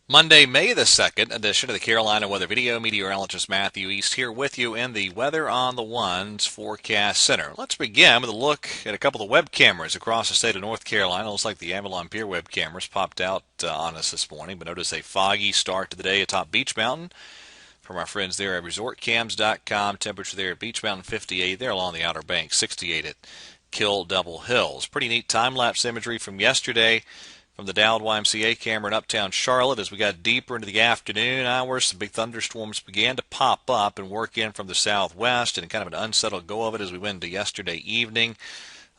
Monday, May the 2nd edition of the Carolina Weather Video. Meteorologist Matthew East here with you in the Weather on the Ones Forecast Center. Let's begin with a look at a couple of web cameras across the state of North Carolina. Looks like the Avalon Pier web cameras popped out on us this morning, but notice a foggy start to the day atop Beach Mountain. From our friends there at resortcams.com, temperature there at Beach Mountain 58, there along the Outer Banks 68 at Kill Double Hills. Pretty neat time-lapse imagery from yesterday from the Dowd YMCA camera in uptown Charlotte. As we got deeper into the afternoon hours, some big thunderstorms began to pop up and work in from the southwest, and kind of an unsettled go of it as we went into yesterday evening.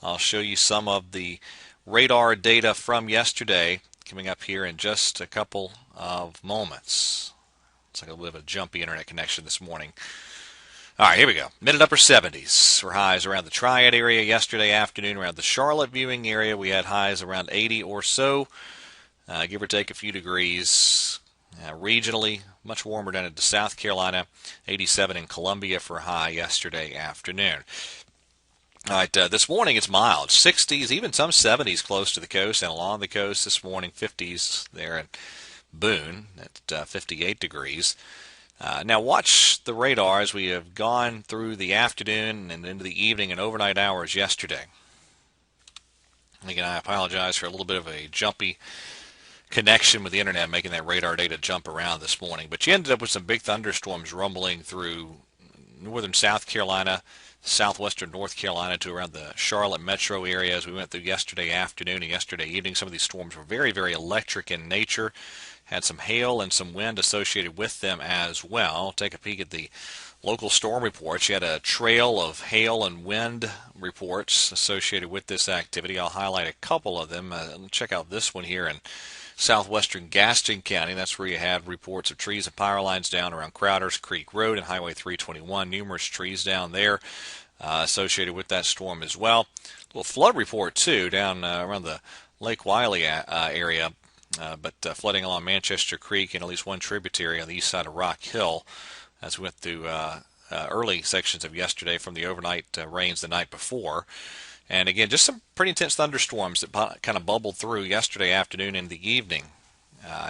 I'll show you some of the radar data from yesterday coming up here in just a couple of moments. It's like a little bit of a jumpy internet connection this morning. All right, here we go. Mid and upper 70s for highs around the Triad area yesterday afternoon. Around the Charlotte viewing area, we had highs around 80 or so, give or take a few degrees. Regionally, much warmer down into South Carolina, 87 in Columbia for a high yesterday afternoon. All right, this morning it's mild, 60s, even some 70s close to the coast and along the coast this morning, 50s there at Boone at 58 degrees. Now watch the radar as we have gone through the afternoon and into the evening and overnight hours yesterday. Again, I apologize for a little bit of a jumpy connection with the internet, making that radar data jump around this morning. But you ended up with some big thunderstorms rumbling through northern South Carolina, southwestern North Carolina to around the Charlotte metro area as we went through yesterday afternoon and yesterday evening. Some of these storms were very, very electric in nature. Had some hail and some wind associated with them as well. Take a peek at the local storm reports. You had a trail of hail and wind reports associated with this activity. I'll highlight a couple of them. Check out this one here in southwestern Gaston County. That's where you had reports of trees and power lines down around Crowders Creek Road and Highway 321. Numerous trees down there associated with that storm as well. A little flood report, too, down around the Lake Wylie area. But flooding along Manchester Creek and at least one tributary on the east side of Rock Hill as we went through early sections of yesterday from the overnight rains the night before. And again, just some pretty intense thunderstorms that kind of bubbled through yesterday afternoon and the evening.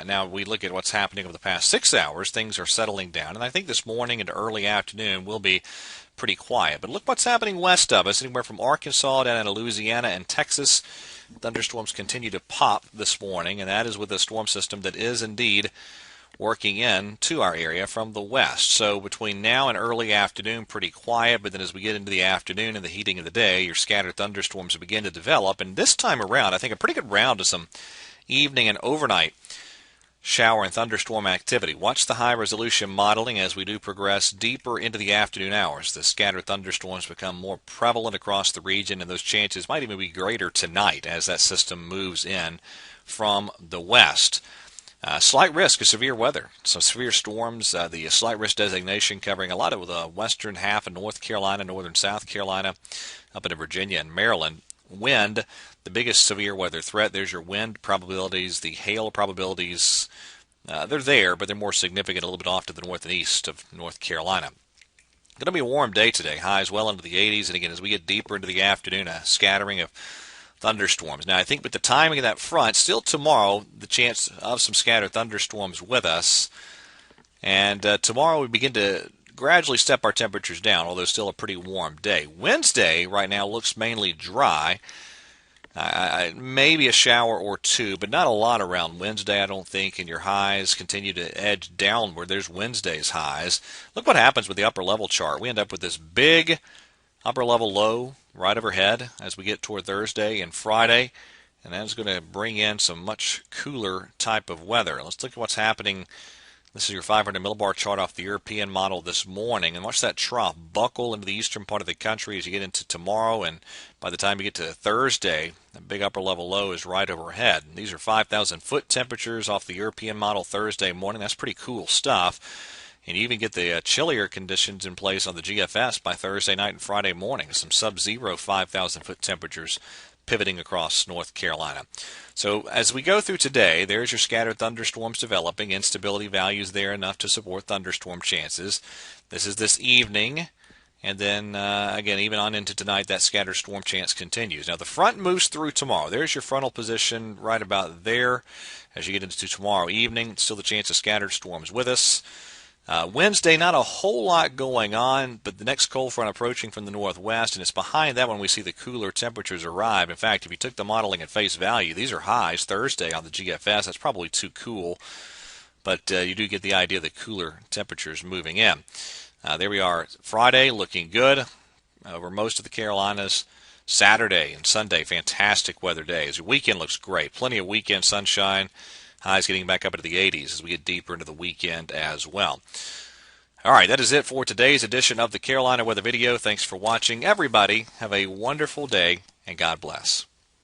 Now we look at what's happening over the past 6 hours. Things are settling down, and I think this morning into early afternoon will be pretty quiet. But look what's happening west of us, anywhere from Arkansas down into Louisiana and Texas. Thunderstorms continue to pop this morning, and that is with a storm system that is indeed working in to our area from the west. So between now and early afternoon, pretty quiet, but then as we get into the afternoon and the heating of the day, your scattered thunderstorms begin to develop. And this time around, I think a pretty good round of some evening and overnight shower and thunderstorm activity. Watch the high-resolution modeling as we do progress deeper into the afternoon hours. The scattered thunderstorms become more prevalent across the region, and those chances might even be greater tonight as that system moves in from the west. Slight risk of severe weather. Some severe storms, the slight risk designation covering a lot of the western half of North Carolina, northern South Carolina, up into Virginia and Maryland. Wind, the biggest severe weather threat. There's your wind probabilities, the hail probabilities. They're there, but they're more significant a little bit off to the north and east of North Carolina. Going to be a warm day today. Highs well into the 80s, and again, as we get deeper into the afternoon, a scattering of thunderstorms. Now, I think with the timing of that front, still tomorrow, the chance of some scattered thunderstorms with us. And tomorrow we begin to gradually step our temperatures down, although still a pretty warm day. Wednesday right now looks mainly dry. Maybe a shower or two, but not a lot around Wednesday, I don't think, and your highs continue to edge downward. There's Wednesday's highs. Look what happens with the upper level chart. We end up with this big upper level low right overhead as we get toward Thursday and Friday, and that's going to bring in some much cooler type of weather. Let's look at what's happening. This is your 500 millibar chart off the European model this morning, and watch that trough buckle into the eastern part of the country as you get into tomorrow, and by the time you get to Thursday, the big upper level low is right overhead. And these are 5,000 foot temperatures off the European model Thursday morning. That's pretty cool stuff. And you even get the chillier conditions in place on the GFS by Thursday night and Friday morning. Some sub-zero 5,000 foot temperatures pivoting across North Carolina. So as we go through today, there's your scattered thunderstorms developing. Instability values there enough to support thunderstorm chances. This is this evening And then, again, even on into tonight, that scattered storm chance continues. Now, the front moves through tomorrow. There's your frontal position right about there. As you get into tomorrow evening, still the chance of scattered storms with us. Wednesday, not a whole lot going on, but the next cold front approaching from the northwest, and it's behind that when we see the cooler temperatures arrive. In fact, if you took the modeling at face value, these are highs Thursday on the GFS. That's probably too cool, but you do get the idea of the cooler temperatures moving in. There we are. Friday looking good over most of the Carolinas. Saturday and Sunday, fantastic weather days. The weekend looks great. Plenty of weekend sunshine. Highs getting back up into the 80s as we get deeper into the weekend as well. All right, that is it for today's edition of the Carolina Weather Video. Thanks for watching. Everybody, have a wonderful day, and God bless.